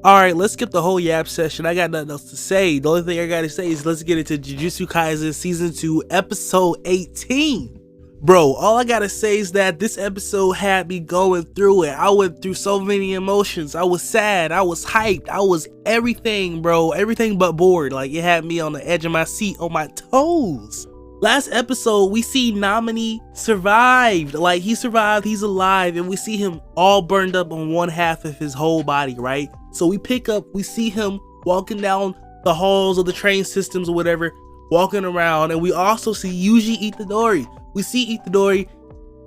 Alright, let's skip the whole yap session. I got nothing else to say. The only thing I gotta say is let's get into Jujutsu Kaisen Season 2, Episode 18. Bro, all I gotta say is that this episode had me going through it. I went through so many emotions. I was sad, I was hyped, I was everything, bro. Everything but bored. Like, it had me on the edge of my seat, on my toes. Last episode, we see Nanami survived. Like, he survived, he's alive, and we see him all burned up on one half of his whole body, right? So we see him walking down the halls of the train systems or whatever, walking around, and we also see Yuji Itadori. We see Itadori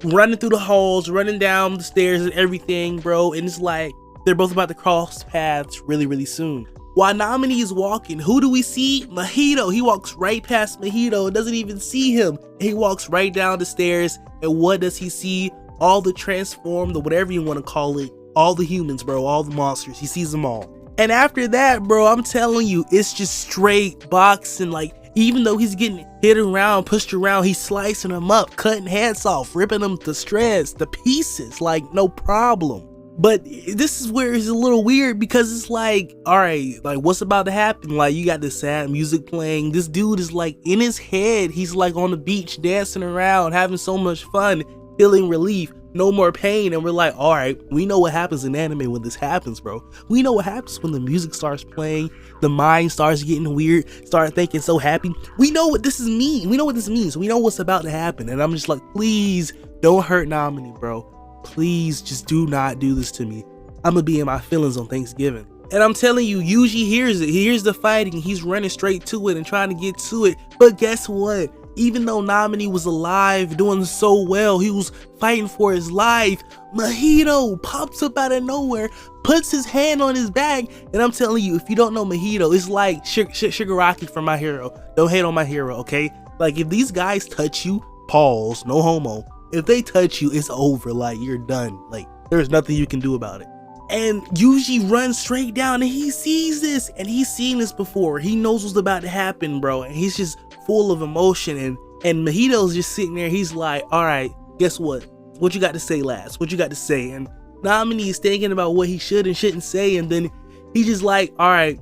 running through the halls, running down the stairs and everything, bro, and it's like they're both about to cross paths really, really soon. While Nanami is walking, who do we see? Mahito. He walks right past Mahito and doesn't even see him. He walks right down the stairs, and what does he see? All the transformed, or whatever you want to call it, all the humans, bro, all the monsters. He sees them all. And after that, bro, I'm telling you, it's just straight boxing. Like, even though he's getting hit around, pushed around, he's slicing them up, cutting heads off, ripping them to shreds, to pieces, like, no problem. But this is where it's a little weird, because it's like, alright, like, what's about to happen? Like, you got this sad music playing, this dude is like, in his head, he's like on the beach, dancing around, having so much fun, feeling relief, no more pain, and we're like, alright, we know what happens in anime when this happens, bro. We know what happens when the music starts playing, the mind starts getting weird, start thinking so happy. We know what this means. We know what this means. We know what's about to happen, and I'm just like, please don't hurt Nanami, bro. Please just do not do this to me. I'm gonna be in my feelings on Thanksgiving. And I'm telling you, Yuji hears it. He hears the fighting. He's running straight to it and trying to get to it. But guess what? Even though Nanami was alive, doing so well, he was fighting for his life, Mahito pops up out of nowhere, puts his hand on his back, and I'm telling you, if you don't know Mahito, it's like Shigaraki from My Hero. Don't hate on My Hero, okay? Like, if these guys touch you, pause, no homo. If they touch you, it's over. Like, you're done. Like, there's nothing you can do about it. And Yuji runs straight down, and he sees this, and he's seen this before. He knows what's about to happen, bro, and he's just full of emotion, and Mahito's just sitting there. He's like, all right, guess what? What you got to say, lads? What you got to say? And Nanami is thinking about what he should and shouldn't say, and then he's just like, all right,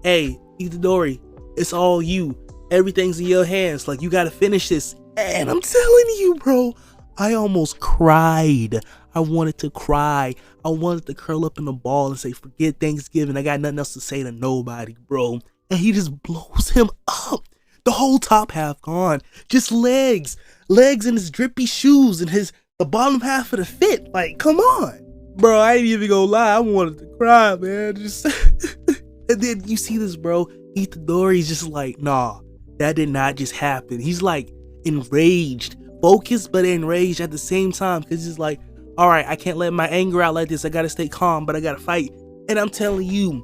hey, Itadori, it's all you. Everything's in your hands. Like, you got to finish this. And I'm telling you, bro, I almost cried. I wanted to cry. I wanted to curl up in a ball and say, forget Thanksgiving. I got nothing else to say to nobody, bro. And he just blows him up. The whole top half gone. Just legs. Legs in his drippy shoes and the bottom half of the fit. Like, come on. Bro, I ain't even gonna lie. I wanted to cry, man. Just and then you see this, bro. Itadori's just like, nah, that did not just happen. He's like enraged. Focused but enraged at the same time, because he's like, all right, I can't let my anger out like this. I gotta stay calm, but I gotta fight. And I'm telling you,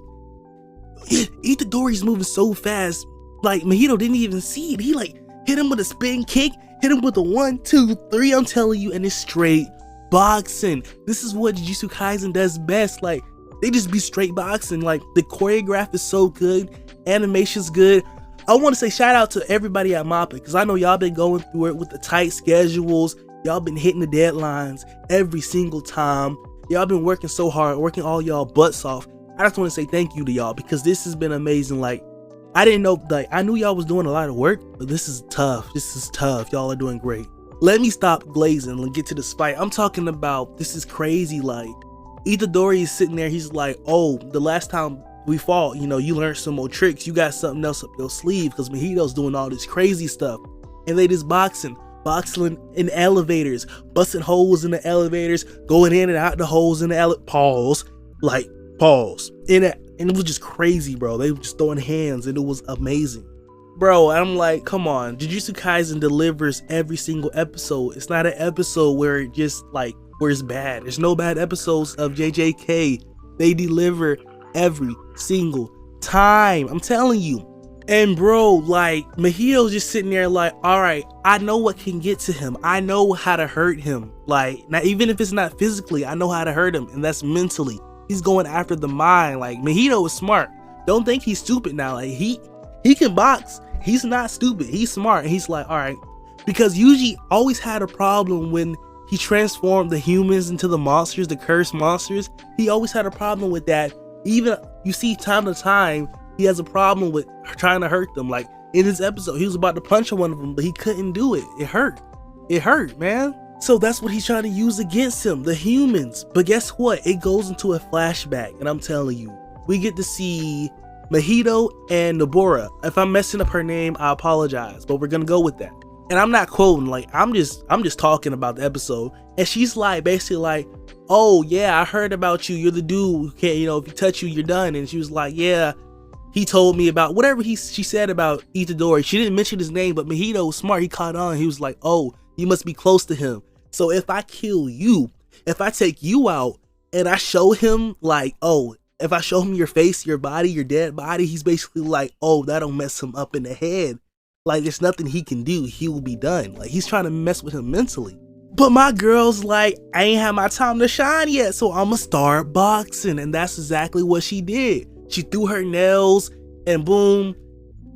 Itadori's moving so fast. Like, Mahito didn't even see it. He like hit him with a spin kick, hit him with a 1, 2, 3. I'm telling you, and it's straight boxing. This is what Jujutsu Kaisen does best. Like, they just be straight boxing. Like, the choreograph is so good, animation's good. I want to say shout out to everybody at MAPPA, because I know y'all been going through it with the tight schedules. Y'all been hitting the deadlines every single time. Y'all been working so hard, working all y'all butts off. I just want to say thank you to y'all, because this has been amazing. Like, I didn't know, like, I knew y'all was doing a lot of work, but this is tough. This is tough. Y'all are doing great. Let me stop glazing and get to the fight. I'm talking about, this is crazy. Like, Itadori is sitting there. He's like, oh, the last time we fought, you know, you learned some more tricks. You got something else up your sleeve, because Mahito's doing all this crazy stuff. And they just boxing in elevators, busting holes in the elevators, going in and out the holes in the pause. And it was just crazy, bro. They were just throwing hands, and it was amazing. Bro, I'm like, come on. Jujutsu Kaisen delivers every single episode. It's not an episode where it just, like, where it's bad. There's no bad episodes of JJK. They deliver every single time. I'm telling you. And bro, like, Mahito's just sitting there like, all right, I know what can get to him. I know how to hurt him. Like, now, even if it's not physically, I know how to hurt him, and that's mentally. He's going after the mind. Like, Mahito is smart. Don't think he's stupid now. Like, he can box. He's not stupid. He's smart. And he's like, all right. Because Yuji always had a problem when he transformed the humans into the monsters, the cursed monsters. He always had a problem with that, Even you see time to time, he has a problem with trying to hurt them. Like in this episode, he was about to punch one of them, but he couldn't do it. It hurt. It hurt, man. So that's what he's trying to use against him, the humans. But guess what? It goes into a flashback, and I'm telling you, we get to see Mahito and Nobara. If I'm messing up her name, I apologize, but we're gonna go with that. And I'm not quoting, like I'm just talking about the episode. And she's like, basically like, oh yeah, I heard about you. You're the dude who can't, you know, if you touch you, you're done. And she was like, yeah, he told me about whatever she said about Itadori. She didn't mention his name, but Mahito was smart. He caught on. He was like, oh, you must be close to him. So if I kill you, if I take you out and I show him like, oh, if I show him your face, your body, your dead body, he's basically like, oh, that'll mess him up in the head. Like there's nothing he can do. He will be done. Like he's trying to mess with him mentally. But my girl's like, I ain't had my time to shine yet, so I'ma start boxing. And that's exactly what she did. She threw her nails and boom.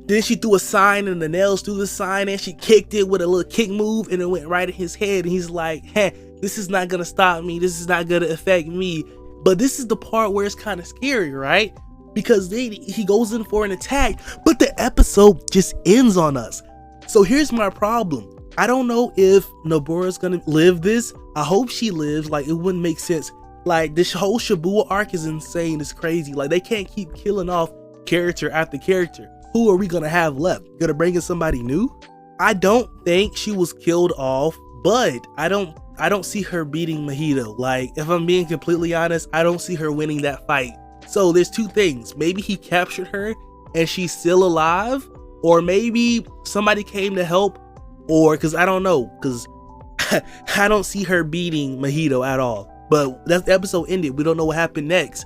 Then she threw a sign and the nails threw the sign and she kicked it with a little kick move and it went right in his head. And he's like, hey, this is not gonna stop me. This is not gonna affect me. But this is the part where it's kind of scary, right? Because then he goes in for an attack, but the episode just ends on us. So here's my problem. I don't know if Nobara's gonna live this. I hope she lives. Like it wouldn't make sense. Like this whole Shibuya arc is insane. It's crazy. Like they can't keep killing off character after character. Who are we gonna have left? Gonna bring in somebody new? I don't think she was killed off, but I don't see her beating Mahito. Like if I'm being completely honest, I don't see her winning that fight. So there's two things. Maybe he captured her and she's still alive, or maybe somebody came to help, or because I don't know, because I don't see her beating Mahito at all. But that's the episode ended. We don't know what happened next.